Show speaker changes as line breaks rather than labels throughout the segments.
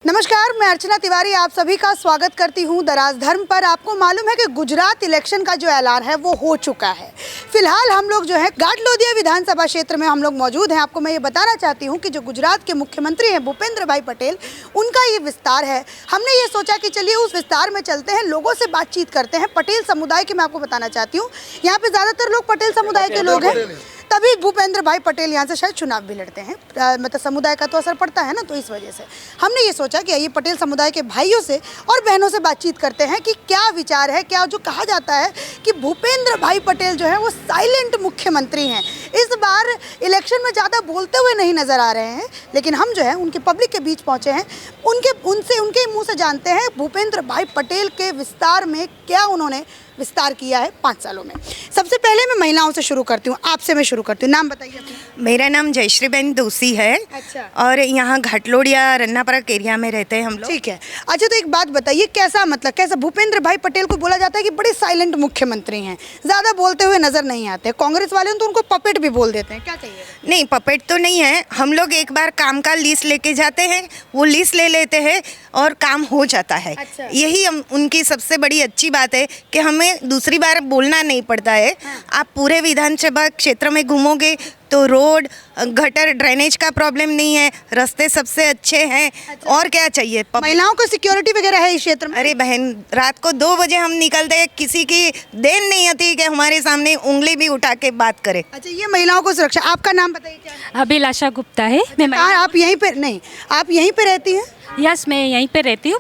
नमस्कार, मैं अर्चना तिवारी आप सभी का स्वागत करती हूं द राजधर्म पर। आपको मालूम है कि गुजरात इलेक्शन का जो ऐलान है वो हो चुका है। फिलहाल हम लोग जो है घाटलोदिया विधानसभा क्षेत्र में हम लोग मौजूद हैं। आपको मैं ये बताना चाहती हूं कि जो गुजरात के मुख्यमंत्री हैं भूपेंद्र भाई पटेल, उनका ये विस्तार है। हमने ये सोचा कि चलिए उस विस्तार में चलते हैं, लोगों से बातचीत करते हैं। पटेल समुदाय के मैं आपको बताना चाहती हूँ, यहाँ पे ज़्यादातर लोग पटेल समुदाय के लोग हैं, तभी भूपेंद्र भाई पटेल यहाँ से शायद चुनाव भी लड़ते हैं। मतलब समुदाय का तो असर पड़ता है ना, तो इस वजह से हमने ये सोचा कि आइए पटेल समुदाय के भाइयों से और बहनों से बातचीत करते हैं कि क्या विचार है। क्या जो कहा जाता है कि भूपेंद्र भाई पटेल जो है वो साइलेंट मुख्यमंत्री हैं, इस बार इलेक्शन में ज़्यादा बोलते हुए नहीं नज़र आ रहे हैं, लेकिन हम जो है उनके पब्लिक के बीच पहुँचे हैं, उनके मुँह से जानते हैं भूपेंद्र भाई पटेल के विस्तार में क्या उन्होंने विस्तार किया है 5 सालों में। सबसे पहले मैं महिलाओं से शुरू करती हूँ, आपसे मैं शुरू करती हूँ। नाम बताइए अपना।
मेरा नाम जयश्रीबेन दोषी है।
अच्छा।
और यहाँ घाटलोडिया रन्नापरक एरिया में रहते हैं हम लोग।
ठीक है। अच्छा, तो एक बात बताइए, कैसा भूपेंद्र भाई पटेल को बोला जाता है कि बड़े साइलेंट मुख्यमंत्री हैं, ज़्यादा बोलते हुए नजर नहीं आते। कांग्रेस वाले तो उनको पपेट भी बोल देते हैं, क्या चाहिए?
नहीं, पपेट तो नहीं है। हम लोग एक बार काम का लिस्ट लेके जाते हैं, वो लिस्ट ले लेते हैं और काम हो जाता है।
अच्छा।
यही उनकी सबसे बड़ी अच्छी बात है कि हमें दूसरी बार बोलना नहीं पड़ता है।
हाँ।
आप पूरे विधानसभा क्षेत्र में घूमोगे तो रोड, गटर, ड्रेनेज का प्रॉब्लम नहीं है, रास्ते सबसे अच्छे हैं।
अच्छा।
और क्या चाहिए?
महिलाओं को सिक्योरिटी वगैरह है इस क्षेत्र में?
अरे बहन, रात को 2 बजे हम निकलते हैं, किसी की देन नहीं आती कि हमारे सामने उंगली भी उठा के बात करे।
अच्छा, ये महिलाओं को सुरक्षा। आपका नाम बताइए क्या है?
अभिलाषा गुप्ता है। मैं
आप यहीं पे नहीं, आप यहीं पे रहती हैं?
यस, मैं यहीं पे रहती हूँ।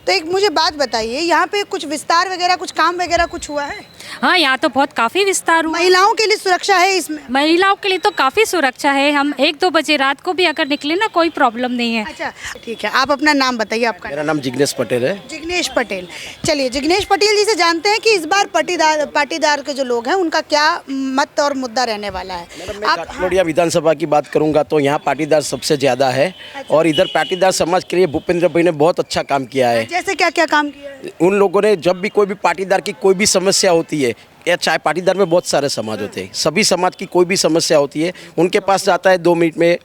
तो एक मुझे बात बताइए, यहाँ पे कुछ विस्तार वगैरह, कुछ काम वगैरह कुछ हुआ है?
हाँ, यहाँ तो बहुत काफ़ी विस्तार हुआ।
महिलाओं के लिए सुरक्षा है इसमें?
महिलाओं के लिए तो काफ़ी सुरक्षा है। हम 1-2 बजे रात को भी अगर निकले ना, कोई प्रॉब्लम नहीं है।
अच्छा, ठीक है। आप अपना नाम बताइए। आपका?
मेरा नाम जिग्नेश पटेल है।
जिग्नेश पटेल। चलिए, जिग्नेश पटेल जी से जानते हैं कि इस बार पाटीदार के जो लोग हैं उनका क्या मत और मुद्दा रहने वाला है।
मैं घाटलोडिया विधानसभा की बात करूंगा तो यहाँ पाटीदार सबसे ज़्यादा है। और इधर पाटीदार समाज के लिए भूपेंद्र भाई ने बहुत अच्छा काम किया है।
जैसे क्या क्या काम किया है?
उन लोगों ने जब भी कोई भी पाटीदार की कोई भी समस्या होती है, या चाहे पाटीदार में बहुत सारे समाज होते हैं, सभी समाज की कोई भी समस्या होती है उनके पास जाता है, 2 मिनट में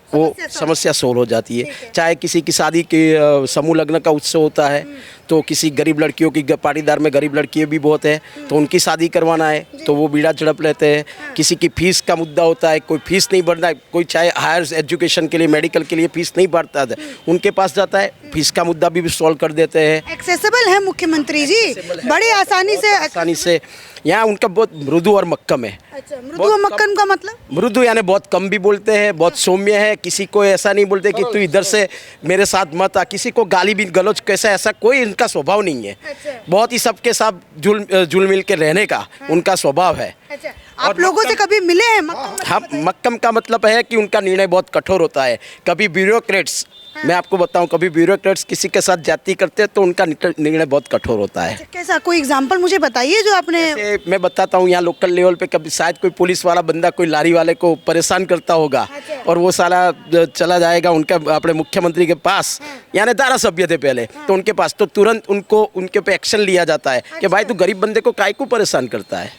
वो समस्या सोल्व हो जाती है। चाहे किसी की शादी के समूह लग्न का उत्सव होता है तो किसी गरीब लड़कियों की, पाटीदार में गरीब लड़कियाँ भी बहुत है तो उनकी शादी करवाना है तो वो बीड़ा झड़प लेते हैं। किसी की फीस का मुद्दा होता है, कोई फीस नहीं भरना है, कोई चाहे हायर एजुकेशन के लिए, मेडिकल के लिए फीस नहीं भरता है, उनके पास जाता है, फीस का मुद्दा भी सॉल्व कर देते हैं।
एक्सेसिबल है मुख्यमंत्री जी, बड़ी आसानी से।
यहाँ उनका बहुत मृदु और मक्कम है।
अच्छा, मृदु और मक्कम का मतलब?
मृदु यानी बहुत कम भी बोलते हैं, बहुत सौम्य है, किसी को ऐसा नहीं बोलते कि तू इधर से मेरे साथ मत आ, किसी को गाली भी गलौज कैसा, ऐसा कोई इनका स्वभाव नहीं है।
अच्छा।
बहुत ही सबके साथ जुल मिल के रहने का उनका स्वभाव है।
अच्छा, आप लोगों से कभी मिले हैं?
हम मक्कम का मतलब है कि उनका निर्णय बहुत कठोर होता है। कभी ब्यूरोक्रेट्स, मैं आपको बताऊं, कभी ब्यूरोक्रेट्स किसी के साथ जाति करते हैं तो उनका निर्णय बहुत कठोर होता है।
अच्छा, कैसा कोई एग्जांपल मुझे बताइए जो आपने।
मैं बताता हूँ, यहाँ लोकल लेवल पे कभी शायद कोई पुलिस वाला बंदा कोई लारी वाले को परेशान करता होगा और वो साला चला जाएगा उनका अपने मुख्यमंत्री के पास, यानी धारा सभ्य थे पहले तो उनके पास, तो तुरंत उनको उनके पे एक्शन लिया जाता है कि भाई तू गरीब बंदे को काहे को परेशान करता है,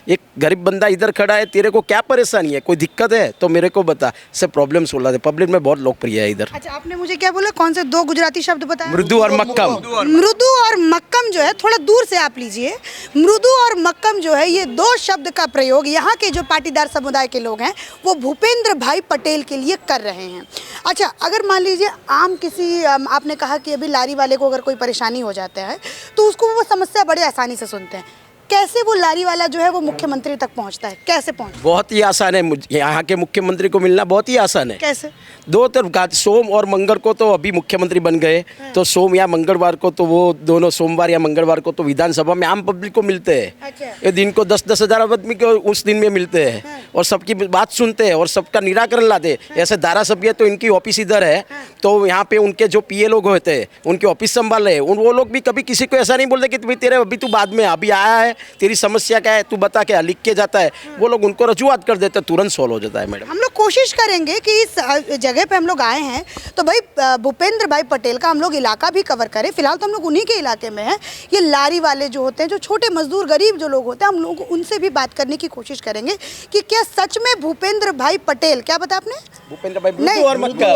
एक गरीब बंदा इधर खड़ा है, तेरे को क्या परेशानी है, कोई दिक्कत है तो मेरे को बता, इससे प्रॉब्लम सोल्व होता है। पब्लिक में बहुत लोकप्रिय है इधर।
अच्छा, आपने मुझे क्या बोला, कौन से 2 गुजराती शब्द बताए?
मृदु और मक्कम।
मृदु और मक्कम जो है, थोड़ा दूर से आप लीजिए। मृदु और मक्कम जो है, ये 2 शब्द का प्रयोग यहाँ के जो पाटीदार समुदाय के लोग हैं वो भूपेंद्र भाई पटेल के लिए कर रहे हैं। अच्छा, अगर मान लीजिए आम किसी, आपने कहा कि अभी लारी वाले को अगर कोई परेशानी हो जाता है तो उसको वो समस्या बड़े आसानी से सुनते हैं, कैसे वो लारी वाला जो है वो मुख्यमंत्री तक पहुंचता है, कैसे पहुंचता है?
बहुत ही आसान है, यहाँ के मुख्यमंत्री को मिलना बहुत ही आसान है।
कैसे? 2
तरफ, सोम और मंगल को तो अभी मुख्यमंत्री बन गए, तो सोम या मंगलवार को तो वो दोनों, सोमवार या मंगलवार को तो विधानसभा में आम पब्लिक को मिलते हैं।
अच्छा।
ये दिन को 10-10 हज़ार आदमी को उस दिन में मिलते हैं और सबकी बात सुनते हैं और सबका निराकरण लाते हैं। ऐसे धारा सभ्य तो इनकी ऑफिस इधर है तो यहाँ पे उनके जो पीए लोग होते हैं उनकी ऑफिस संभाल रहे, वो लोग भी कभी किसी को ऐसा नहीं बोलते कि भाई तेरे अभी तू बाद में अभी आया है, तेरी समस्या क्या है तू बता, क्या लिख के जाता है, वो लोग उनको रजूआत कर देते हैं, तुरंत सॉल्व हो जाता है। मैडम,
हम लोग कोशिश करेंगे कि इस जगह पे हम लोग आए हैं तो भाई भूपेंद्र भाई पटेल का हम लोग इलाका भी कवर करें। फिलहाल तो हम लोग उन्हीं के इलाके में हैं। ये लारी वाले जो होते हैं, जो छोटे मजदूर गरीब जो लोग होते हैं, हम लोग उनसे भी बात करने की कोशिश करेंगे कि क्या सच में भूपेंद्र भाई पटेल, क्या बताया आपने?
भूपेंद्र भाई
नहीं,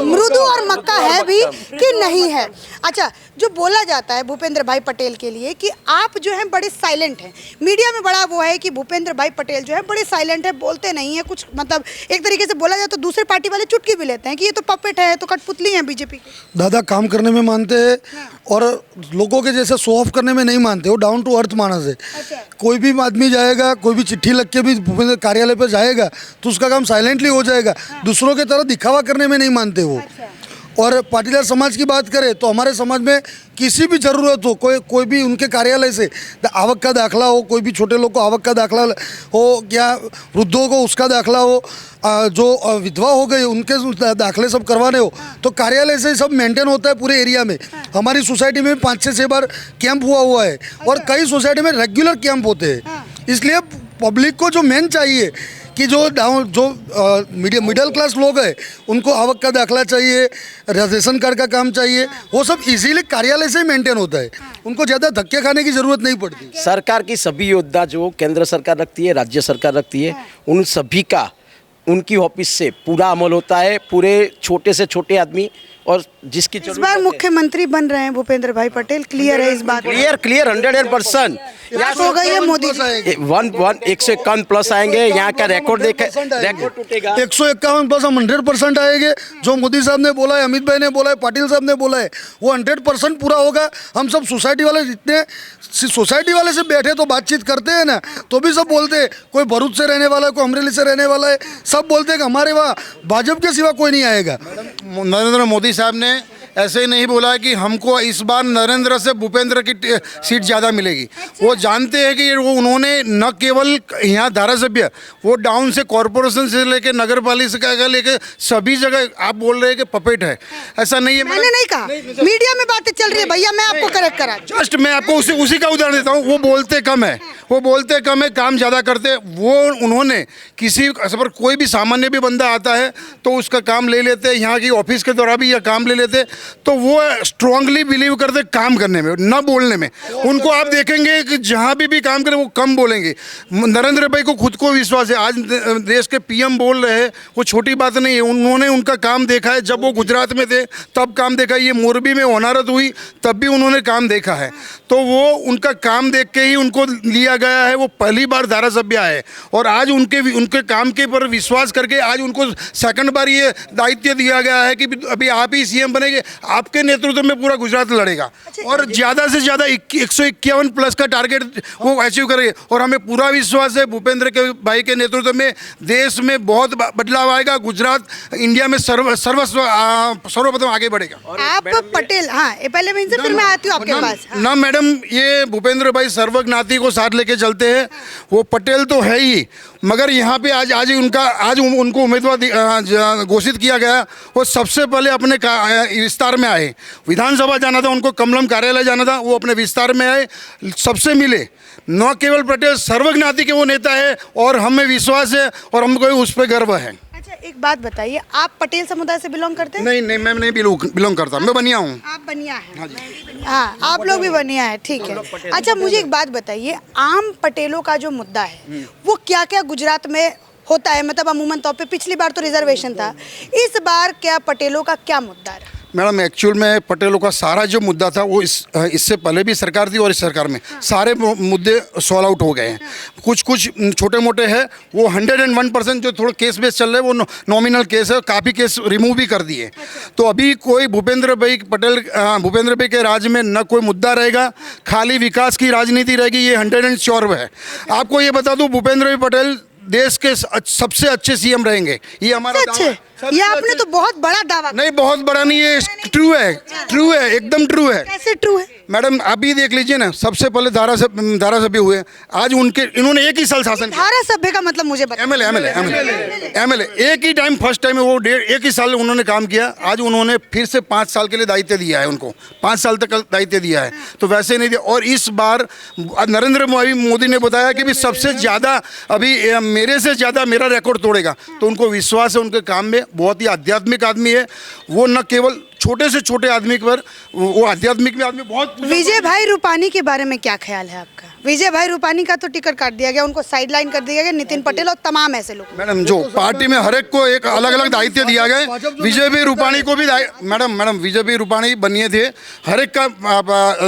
मृदु और मक्का है भी कि नहीं है। अच्छा, जो बोला जाता है भूपेंद्र भाई पटेल के लिए कि आप जो हैं बड़े साइलेंट हैं, मीडिया में बड़ा वो है कि भूपेंद्र भाई पटेल जो है बड़े साइलेंट है, बोलते नहीं है कुछ, मतलब एक तरीके से बोला जाए तो दूसरे पार्टी वाले चुटकी भी लेते हैं कि ये तो पपेट है, तो कठपुतली है बीजेपी की।
दादा काम करने में मानते हैं और लोगों के जैसे शो ऑफ करने में नहीं मानते, वो डाउन टू अर्थ मानस है।
अच्छा।
कोई भी आदमी जाएगा, कोई भी चिट्ठी लिख के भी भूपेंद्र कार्यालय पर जाएगा तो उसका काम साइलेंटली हो जाएगा। दूसरों की तरह दिखावा करने में नहीं मानते वो। और पाटीदार समाज की बात करें तो हमारे समाज में किसी भी ज़रूरत हो, कोई भी उनके कार्यालय से आवक का दाखला हो, कोई भी छोटे लोग को आवक का दाखला हो या वृद्धों को उसका दाखला हो, जो विधवा हो गई उनके दाखले सब करवाने हो तो कार्यालय से सब मेंटेन होता है पूरे एरिया में। हमारी सोसाइटी में 5 से 6 बार कैंप हुआ है और कई सोसाइटी में रेगुलर कैंप होते हैं। इसलिए पब्लिक को जो मेन चाहिए कि जो मिडिल क्लास लोग हैं उनको आवक का दाखला चाहिए, रेशन कार्ड का काम चाहिए, वो सब इजीली कार्यालय से ही मेंटेन होता है। उनको ज़्यादा धक्के खाने की ज़रूरत नहीं पड़ती।
सरकार की सभी योजना जो केंद्र सरकार रखती है, राज्य सरकार रखती है, उन सभी का उनकी ऑफिस से पूरा अमल होता है। पूरे छोटे से छोटे आदमी और जिसकी
इस बार मुख्यमंत्री बन रहे हैं भूपेंद्र भाई पटेल, क्लियर है इस बात?
क्लियर 100%।
हो गई है मोदी जी
151 प्लस आएंगे। यहाँ का रिकॉर्ड रिकॉर्ड टूटेगा।
151 प्लस हम 100% आएंगे। जो मोदी साहब ने बोला है, अमित भाई ने बोला है, पाटिल साहब ने बोला है, वो 100% पूरा होगा। हम सब सोसाइटी वाले जितने सोसाइटी वाले से बैठे तो बातचीत करते हैं ना, तो भी सब बोलते हैं कोई भरूच से रहने वाला है, कोई अमरेली से रहने वाला है, सब बोलते हैं कि हमारे वहाँ भाजपा के सिवा कोई नहीं आएगा।
नरेंद्र मोदी साहब ने ऐसे ही नहीं बोला कि हमको इस बार नरेंद्र से भूपेंद्र की सीट ज़्यादा मिलेगी। वो जानते हैं कि वो उन्होंने न केवल यहाँ धारासभ्य, वो डाउन से कॉरपोरेशन से लेके नगर पालिका का लेके सभी जगह आप बोल रहे हैं कि पपेट है। ऐसा नहीं है।
मैंने नहीं कहा, मीडिया में बातें चल रही है भैया, मैं आपको करेक्ट करा।
जस्ट मैं आपको उसी का उदाहरण देता हूँ। वो बोलते कम है, काम ज़्यादा करते। वो उन्होंने किसी पर कोई भी सामान्य भी बंदा आता है तो उसका काम ले लेते, यहाँ की ऑफिस के द्वारा भी यह काम ले लेते। तो वो स्ट्रांगली बिलीव करते काम करने में, न बोलने में। उनको आप देखेंगे कि जहाँ भी काम करें वो कम बोलेंगे। नरेंद्र भाई को खुद को विश्वास है। आज देश के पीएम बोल रहे हैं, वो छोटी बात नहीं है। उन्होंने उनका काम देखा है। जब वो गुजरात में थे तब काम देखा, ये मोरबी में होनारत हुई तब भी उन्होंने काम देखा है। तो वो उनका काम देख के ही उनको लिया गया है। वो पहली बार धारासभ्य आए और आज उनके काम के पर विश्वास करके आज उनको सेकंड बार ये दायित्व दिया गया है कि अभी आप ही सीएम बनेंगे, आपके नेतृत्व में पूरा गुजरात लड़ेगा और ज़्यादा से ज़्यादा 151 प्लस का टारगेट वो अचीव करेंगे। और हमें पूरा विश्वास है भूपेंद्र के भाई के नेतृत्व में देश में बहुत बदलाव आएगा। गुजरात इंडिया में सर्वप्रथम आगे बढ़ेगा।
आप पटेल, हाँ पहले मैं इनसे फिर मैं आती हूँ आपके पास।
ना मैडम, ये भूपेंद्र भाई सर्वज्ञाति को साथ लेके चलते हैं। वो पटेल तो है ही, मगर यहाँ पे आज उनको उम्मीदवार घोषित किया गया। वो सबसे पहले अपने विस्तार में आए। विधानसभा जाना था उनको, कमलम कार्यालय जाना था, वो अपने विस्तार में आए, सबसे मिले। न केवल पटेल सर्वज्ञाति के वो नेता है और हमें विश्वास है और हमको उस पर गर्व है।
अच्छा, एक बात बताइए, आप पटेल समुदाय से बिलोंग करते हैं?
नहीं, मैं नहीं बिलोंग करता, मैं बनिया हूँ।
आप बनिया हैं? हाँ, आप लोग भी बनिया है, ठीक है। अच्छा, मुझे एक बात बताइए, आम पटेलों का जो मुद्दा है वो क्या क्या गुजरात में होता है? मतलब अमूमन तौर पे पिछली बार तो रिजर्वेशन था, इस बार क्या पटेलों का क्या मुद्दा है?
मैडम, एक्चुअल में पटेलों का सारा जो मुद्दा था वो इससे पहले भी सरकार थी और इस सरकार में सारे मुद्दे सॉल्व आउट हो गए हैं। कुछ छोटे मोटे हैं, वो 101% जो थोड़ा केस बेस चल रहे हैं वो नॉमिनल केस है, काफ़ी केस रिमूव भी कर दिए। तो अभी कोई भूपेंद्र भाई के राज में न कोई मुद्दा रहेगा, खाली विकास की राजनीति रहेगी, ये 100% है। आपको ये बता दूँ, भूपेंद्र भाई पटेल देश के सबसे अच्छे सीएम रहेंगे, ये हमारा दावा है।
ये आपने तो बहुत बड़ा दावा।
नहीं, बहुत बड़ा नहीं है, ट्रू है, एकदम ट्रू है।
कैसे ट्रू है?
मैडम, आप ही देख लीजिए ना, सबसे पहले धारासभ्य हुए, आज इन्होंने एक ही साल शासन किया।
धारासभ्य का मतलब मुझे बताइए।
एमएलए एक ही टाइम, फर्स्ट टाइम वो एक ही साल उन्होंने काम किया। आज उन्होंने फिर से 5 साल के लिए दायित्व दिया है, उनको 5 साल तक दायित्व दिया है, तो वैसे नहीं दिया। और इस बार नरेंद्र मोदी ने बताया कि भी सबसे ज़्यादा अभी मेरे से ज़्यादा मेरा रिकॉर्ड तोड़ेगा। तो उनको विश्वास है उनके काम में। बहुत ही आध्यात्मिक आदमी है वो, न केवल छोटे से छोटे आदमी पर वो आध्यात्मिक में आदमी बहुत
विजय भाई रूपानी के बारे में क्या ख्याल है आपका? विजय भाई रूपानी का तो टिकट काट दिया गया, उनको साइडलाइन कर दिया गया, नितिन पटेल और तमाम ऐसे लोग।
मैडम जो पार्टी में हर एक को एक अलग अलग दायित्व दिया गया। विजय भाई रूपाणी को भी मैडम विजय भाई रूपाणी बनिए थे, हर एक का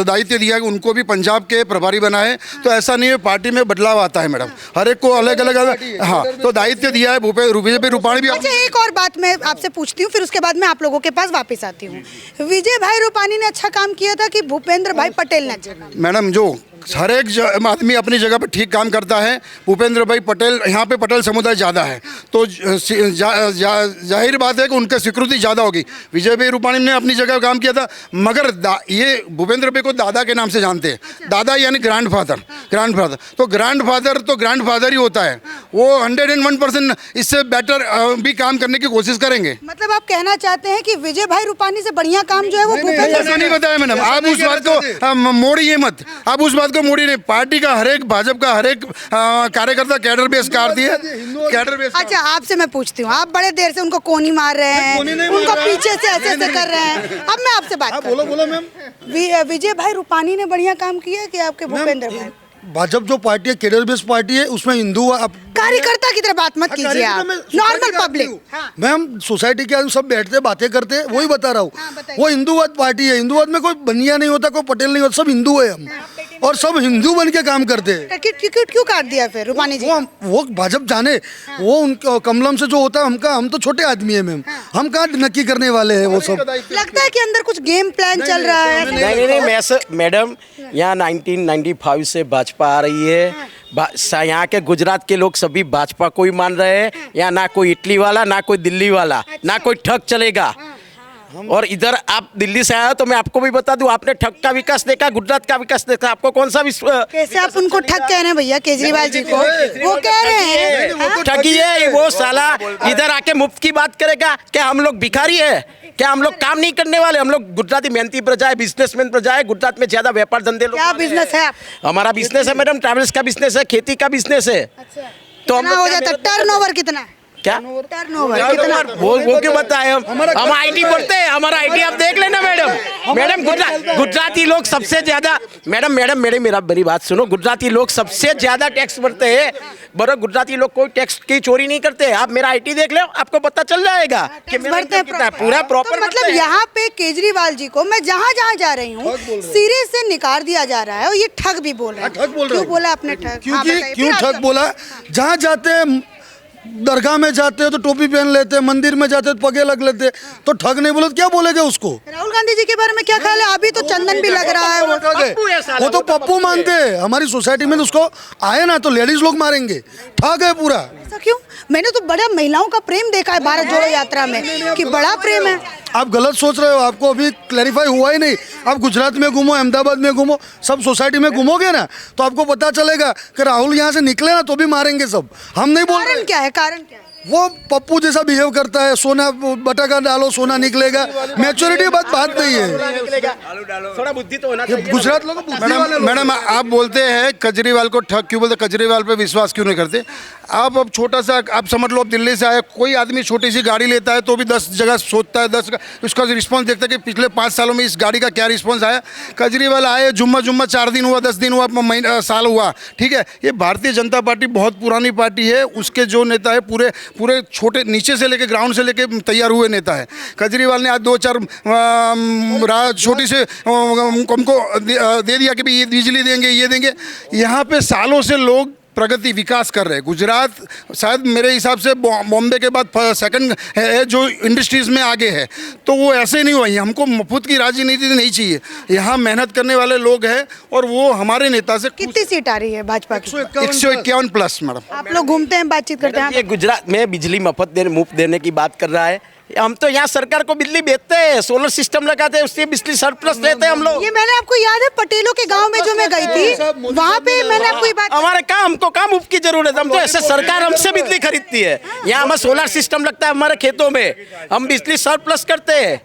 दायित्व दिया गया, उनको भी पंजाब के प्रभारी बना है। तो ऐसा नहीं है, पार्टी में बदलाव आता है मैडम, हर एक को अलग अलग हाँ तो दायित्व दिया है। विजय भाई रूपाणी भी
अच्छा, एक और बात मैं आपसे पूछती हूँ, फिर उसके बाद मैं आप लोगों के पास वापस आती हूँ। विजय भाई रूपानी ने अच्छा काम किया था कि भूपेंद्र भाई पटेल ने अच्छा काम?
मैडम जो हर एक आदमी अपनी जगह पर ठीक काम करता है। भूपेंद्र भाई पटेल, यहाँ पे पटेल समुदाय ज़्यादा है, तो जाहिर बात है कि उनकी स्वीकृति ज़्यादा होगी। विजय भाई रूपाणी ने अपनी जगह काम किया था, मगर ये भूपेंद्र भाई को दादा के नाम से जानते हैं। दादा यानी ग्रैंडफादर तो ग्रैंडफादर ही होता है। वो 101% इससे बेटर भी काम करने की कोशिश करेंगे।
मतलब आप कहना चाहते हैं कि विजय भाई रूपानी से बढ़िया काम जो है वो भूपेंद्र
ऐसा नहीं बताया मैडम, आप उस बात को मोड़िए मत, आप उस बात को मोड़ी नहीं। पार्टी का हर एक, भाजपा का हर एक कार्यकर्ता कैडर बेस करती है, कैडर बेस।
अच्छा, आपसे मैं पूछती हूँ, आप बड़े देर से उनको कोनी मार रहे हैं, उनको पीछे से ऐसे ऐसे कर रहे हैं। अब मैं आपसे बात
बोलो मैम।
विजय भाई रूपानी ने बढ़िया काम किया कि आपके भूपेंद्र भाई?
भाजपा जो पार्टी है, केडर बेस्ड पार्टी है, उसमें हिंदू आप
कार्यकर्ता की तरह बात मत कीजिए आप, नॉर्मल पब्लिक।
मैम सोसाइटी के आदमी सब बैठते बातें करते हैं, वही बता रहा हूँ। वो हिंदूवाद पार्टी है, हिंदूवाद में कोई बनिया नहीं होता, कोई पटेल नहीं होता, सब हिंदू है हम, और सब हिंदू बन के काम करते हैं।
टिकट क्यों काट दिया फिर रूपानी जी?
वो भाजपा जाने, वो उनका कमलम से जो होता है हम तो छोटे आदमी है मैम, हम कहाँ नक्की करने वाले हैं। वो सब
लगता है कि अंदर कुछ गेम प्लान चल रहा है।
नहीं मैडम, यहाँ 1995 से भाजपा आ रही है। यहाँ के गुजरात के लोग सभी भाजपा को ही मान रहे हैं। यहाँ ना कोई इटली वाला, ना कोई दिल्ली वाला, ना कोई ठग चलेगा। और इधर आप दिल्ली से आए हो तो मैं आपको भी बता दूं, आपने ठग का विकास देखा, गुजरात का विकास देखा, आपको कौन सा
कैसे आप उनको ठग कह रहे हैं भैया केजरीवाल जी को? वो कह रहे हैं
ठगी है वो साला। इधर आके मुफ्त की बात करेगा, क्या हम लोग भिखारी है? क्या हम लोग काम नहीं करने वाले? हम लोग गुजराती मेहनती प्रजा है, बिजनेसमैन प्रजा है। गुजरात में ज्यादा व्यापार धंधे लोग।
क्या बिजनेस है?
हमारा बिजनेस है मैडम, ट्रैवल्स का बिजनेस है, खेती का बिजनेस है। तो
कितना हो जाता है टर्नओवर? कितना
क्या
टर्नओवर कितना?
वो क्यों बताए? हम आईटी पढ़ते हैं, हमारा आईटी आप देख लेना मैडम। गुजराती लोग सबसे ज्यादा मैडम मेरी बात सुनो, गुजराती लोग सबसे ज्यादा टैक्स भरते हैं। बड़े गुजराती लोग कोई टैक्स की चोरी नहीं करते। आप मेरा आईटी देख लो, आपको पता चल जाएगा कि
भरते हैं
पूरा प्रॉपर।
तो मतलब यहाँ पे केजरीवाल जी को मैं जहाँ जहाँ जा रही हूँ सिरे से निकाल दिया जा रहा है, और ये ठग भी बोल रहे हैं। क्यों बोला आपने ठग?
क्यों ठग बोला? जहाँ जाते हैं, दरगाह में जाते हैं तो टोपी पहन लेते हैं, मंदिर में जाते हैं तो पगे लग लेते हैं, तो ठग नहीं बोले तो क्या बोलेगे उसको?
राहुल गांधी जी के बारे में क्या ख्याल है? अभी तो चंदन भी लग रहा है,
वो तो पप्पू मानते हैं हमारी सोसाइटी में, तो उसको आए ना तो लेडीज लोग मारेंगे। ठग है पूरा।
ऐसा क्यों? मैंने तो बड़ा महिलाओं का प्रेम देखा है भारत जोड़ो यात्रा में, कि बड़ा प्रेम है।
आप गलत सोच रहे हो, आपको अभी क्लैरिफाई हुआ ही नहीं। आप गुजरात में घूमो, अहमदाबाद में घूमो, सब सोसाइटी में घूमोगे ना तो आपको पता चलेगा कि राहुल यहाँ से निकले ना तो भी मारेंगे सब। हम नहीं बोल रहे।
कारण क्या है? कारण क्या है?
वो पप्पू जैसा बिहेव करता है, सोना बटाका डालो सोना निकलेगा, मैच्योरिटी बात नहीं है।
थोड़ा बुद्धि तो होना चाहिए।
गुजरात लोग बुद्धि वाले लोग।
मैडम आप बोलते हैं केजरीवाल को ठग क्यों बोलते? केजरीवाल पे विश्वास क्यों नहीं करते? आप अब छोटा सा, आप समझ लो, आप दिल्ली से आए, कोई आदमी छोटी सी गाड़ी लेता है तो भी 10 जगह सोचता है, 10 उसका रिस्पॉन्स देखता है कि पिछले 5 सालों में इस गाड़ी का क्या रिस्पॉन्स आया। केजरीवाल आए, जुम्मा 4 दिन हुआ, 10 दिन हुआ, साल हुआ, ठीक है। ये भारतीय जनता पार्टी बहुत पुरानी पार्टी है, उसके जो नेता है पूरे छोटे नीचे से लेके ग्राउंड से लेके तैयार हुए नेता है। केजरीवाल ने आज 2-4 छोटी से हमको दे दिया कि भाई ये बिजली देंगे, ये देंगे। यहाँ पे सालों से लोग प्रगति विकास कर रहे हैं। गुजरात शायद मेरे हिसाब से बॉम्बे के बाद सेकंड है जो इंडस्ट्रीज में आगे है। तो वो ऐसे नहीं हुआ। हमको मुफ्त की राजनीति नहीं चाहिए, यहाँ मेहनत करने वाले लोग हैं, और वो हमारे नेता से।
कितनी सीट आ रही है भाजपा की?
151 प्लस मैडम।
आप लोग घूमते हैं, बातचीत करते हैं।
ये गुजरात में बिजली मुफ्त देने की बात कर रहा है। हम तो यहाँ सरकार को बिजली बेचते हैं, सोलर सिस्टम लगाते हैं, उससे बिजली सरप्लस लेते हैं हम लोग।
ये मैंने आपको याद है पटेलों के गांव में जो मैं गई थी, वहाँ पे मैंने आपको ये बात।
हमारे काम, हमको काम मुफ्त की जरूरत है। हम तो ऐसे सरकार हमसे बिजली खरीदती है। यहाँ हमें सोलर सिस्टम लगता है हमारे खेतों में, हम बिजली सरप्लस करते हैं।